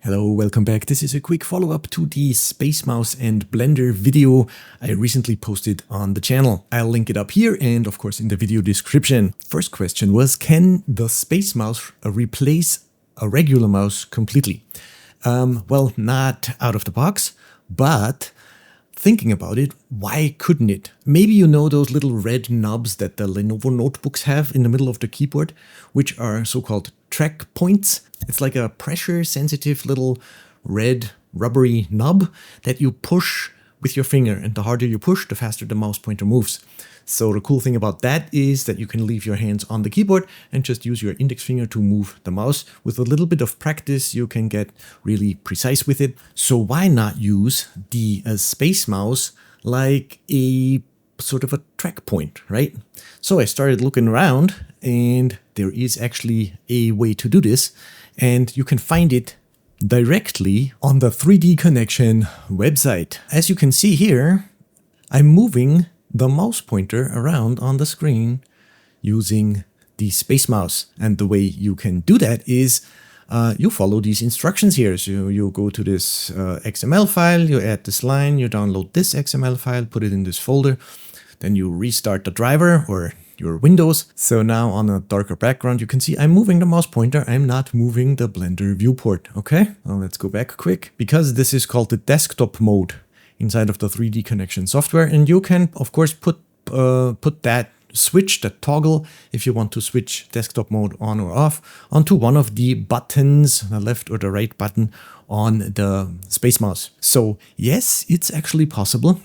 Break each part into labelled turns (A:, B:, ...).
A: Hello, welcome back. This is a quick follow-up to the SpaceMouse and Blender video I recently posted on the channel. I'll link it up here and of course in the video description. First question was, can the SpaceMouse replace a regular mouse completely? Well, not out of the box, but thinking about it, why couldn't it? Maybe you know those little red knobs that the Lenovo notebooks have in the middle of the keyboard, which are so-called track points. It's like a pressure-sensitive little red rubbery knob that you push with your finger, and the harder you push, the faster the mouse pointer moves. So the cool thing about that is that you can leave your hands on the keyboard and just use your index finger to move the mouse. With a little bit of practice, you can get really precise with it. So why not use the SpaceMouse like a sort of a track point, right? So I started looking around, and there is actually a way to do this, and you can find it directly on the 3DConnexion website. As you can see here, I'm moving the mouse pointer around on the screen using the SpaceMouse. And the way you can do that is you follow these instructions here. So you go to this XML file, you add this line, you download this XML file, put it in this folder, then you restart the driver or your Windows. So now on a darker background, you can see I'm moving the mouse pointer. I'm not moving the Blender viewport. Okay, well, let's go back quick, because this is called the desktop mode inside of the 3DConnexion software. And you can, of course, put that switch, that toggle, if you want to switch desktop mode on or off, onto one of the buttons, the left or the right button on the SpaceMouse. So yes, it's actually possible.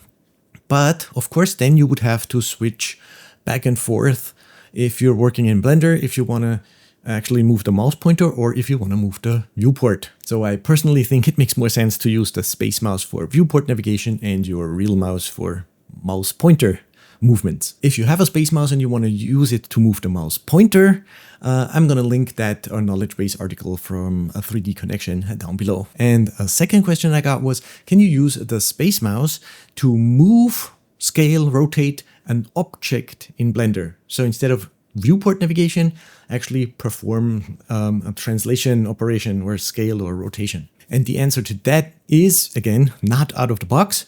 A: But of course, then you would have to switch back and forth if you're working in Blender, if you want to actually move the mouse pointer or if you want to move the viewport. So I personally think it makes more sense to use the SpaceMouse for viewport navigation and your real mouse for mouse pointer movements. If you have a SpaceMouse and you want to use it to move the mouse pointer, I'm going to link that knowledge base article from 3DConnexion down below. And a second question I got was, can you use the SpaceMouse to move, scale, rotate an object in Blender? So instead of viewport navigation, actually perform a translation operation or scale or rotation. And the answer to that is, again, not out of the box.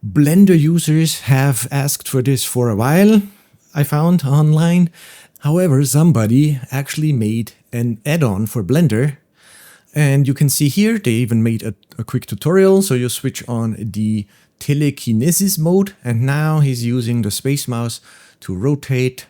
A: Blender users have asked for this for a while, I found online. However, somebody actually made an add-on for Blender. And you can see here, they even made a quick tutorial. So you switch on the telekinesis mode, and now he's using the SpaceMouse to rotate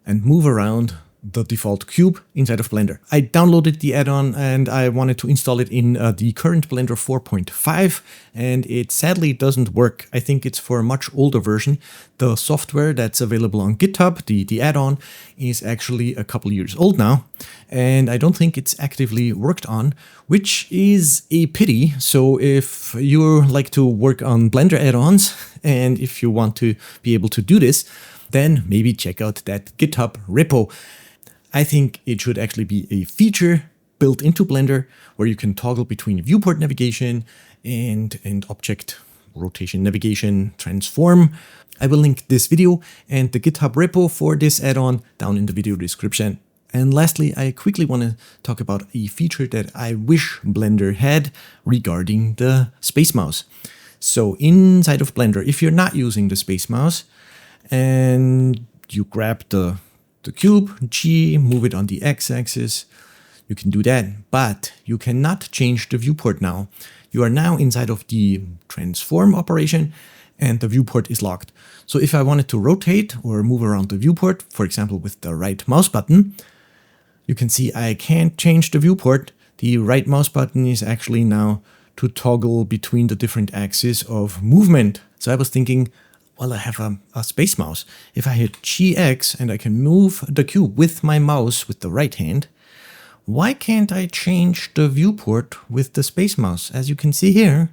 A: and move around the default cube inside of Blender. I downloaded the add-on and I wanted to install it in the current Blender 4.5, and it sadly doesn't work. I think it's for a much older version. The software that's available on GitHub, the add-on, is actually a couple years old now, and I don't think it's actively worked on, which is a pity. So if you like to work on Blender add-ons and if you want to be able to do this, then maybe check out that GitHub repo. I think it should actually be a feature built into Blender where you can toggle between viewport navigation and object rotation navigation transform. I will link this video and the GitHub repo for this add-on down in the video description. And lastly, I quickly want to talk about a feature that I wish Blender had regarding the SpaceMouse. So inside of Blender, if you're not using the SpaceMouse and you grab the cube, G, move it on the x-axis, you can do that, but you cannot change the viewport now. You are now inside of the transform operation and the viewport is locked. So if I wanted to rotate or move around the viewport, for example with the right mouse button, you can see I can't change the viewport. The right mouse button is actually now to toggle between the different axes of movement. So I was thinking, well, I have a SpaceMouse. If I hit GX and I can move the cube with my mouse with the right hand, why can't I change the viewport with the SpaceMouse? As you can see here,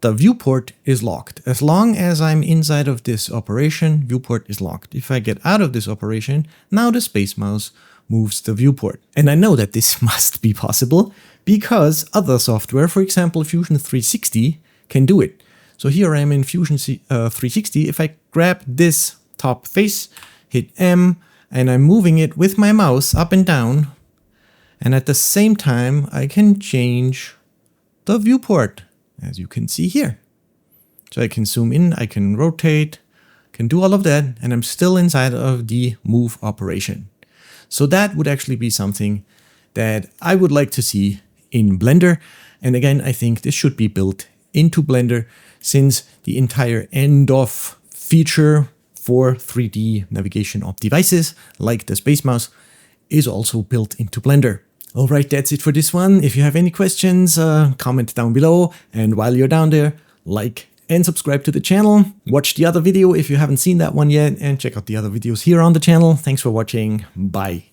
A: the viewport is locked. As long as I'm inside of this operation, viewport is locked. If I get out of this operation, now the SpaceMouse moves the viewport. And I know that this must be possible because other software, for example, Fusion 360, can do it. So here I am in Fusion 360. If I grab this top face, hit M, and I'm moving it with my mouse up and down, and at the same time I can change the viewport, as you can see here. So I can zoom in, I can rotate, can do all of that, and I'm still inside of the move operation. So that would actually be something that I would like to see in Blender. And again, I think this should be built into Blender, since the entire end-of feature for 3D navigation of devices, like the SpaceMouse, is also built into Blender. All right, that's it for this one. If you have any questions, comment down below. And while you're down there, like and subscribe to the channel. Watch the other video if you haven't seen that one yet, and check out the other videos here on the channel. Thanks for watching. Bye.